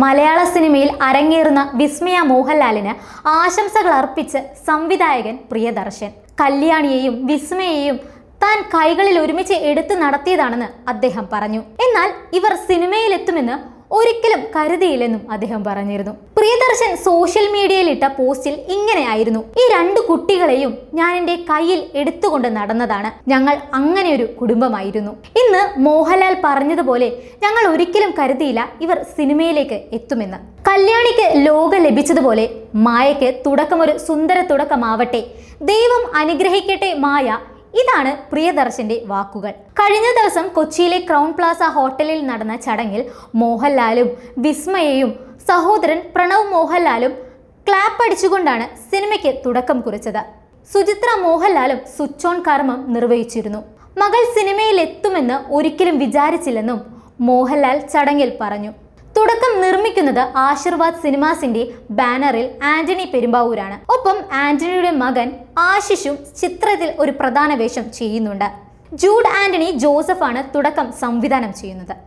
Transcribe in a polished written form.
മലയാള സിനിമയിൽ അരങ്ങേറുന്ന വിസ്മയ മോഹൻലാലിന് ആശംസകൾ അർപ്പിച്ച് സംവിധായകൻ പ്രിയദർശൻ. കല്യാണിയെയും വിസ്മയെയും താൻ കൈകളിൽ ഒരുമിച്ച് എടുത്തു നടത്തിയതാണെന്ന് അദ്ദേഹം പറഞ്ഞു. എന്നാൽ ഇവർ സിനിമയിലെത്തുമെന്ന് ഒരിക്കലും കരുതിയില്ലെന്നും അദ്ദേഹം പറഞ്ഞിരുന്നു. പ്രിയദർശൻ സോഷ്യൽ മീഡിയയിൽ ഇട്ട പോസ്റ്റിൽ ഇങ്ങനെയായിരുന്നു: ഈ രണ്ടു കുട്ടികളെയും ഞാൻ എൻ്റെ കയ്യിൽ എടുത്തുകൊണ്ട് നടന്നതാണ്. ഞങ്ങൾ അങ്ങനെ ഒരു കുടുംബമായിരുന്നു. ഇന്ന് മോഹൻലാൽ പറഞ്ഞതുപോലെ ഞങ്ങൾ ഒരിക്കലും കരുതിയില്ല ഇവർ സിനിമയിലേക്ക് എത്തുമെന്ന്. കല്യാണിക്ക് ലോകം ലഭിച്ചതുപോലെ മായയ്ക്ക് തുടക്കമൊരു സുന്ദര തുടക്കമാവട്ടെ. ദൈവം അനുഗ്രഹിക്കട്ടെ മായ. ഇതാണ് പ്രിയദർശന്റെ വാക്കുകൾ. കഴിഞ്ഞ ദിവസം കൊച്ചിയിലെ ക്രൗൺ പ്ലാസ ഹോട്ടലിൽ നടന്ന ചടങ്ങിൽ മോഹൻലാലും വിസ്മയയും സഹോദരൻ പ്രണവ് മോഹൻലാലും ക്ലാപ്പ് അടിച്ചുകൊണ്ടാണ് സിനിമയ്ക്ക് തുടക്കം കുറിച്ചത്. സുചിത്ര മോഹൻലാലും സ്വിച്ച് ഓൺ കർമ്മം നിർവഹിച്ചിരുന്നു. മകൾ സിനിമയിൽ എത്തുമെന്ന് ഒരിക്കലും വിചാരിച്ചില്ലെന്നും മോഹൻലാൽ ചടങ്ങിൽ പറഞ്ഞു. തുടക്കം നിർമ്മിക്കുന്നത് ആശീർവാദ് സിനിമാസിന്റെ ബാനറിൽ ആന്റണി പെരുമ്പാവൂരാണ്. ഒപ്പം ആന്റണിയുടെ മകൻ ആശിഷും ചിത്രത്തിൽ ഒരു പ്രധാന വേഷം ചെയ്യുന്നുണ്ട്. ജൂഡ് ആന്റണി ജോസഫാണ് തുടക്കം സംവിധാനം ചെയ്യുന്നത്.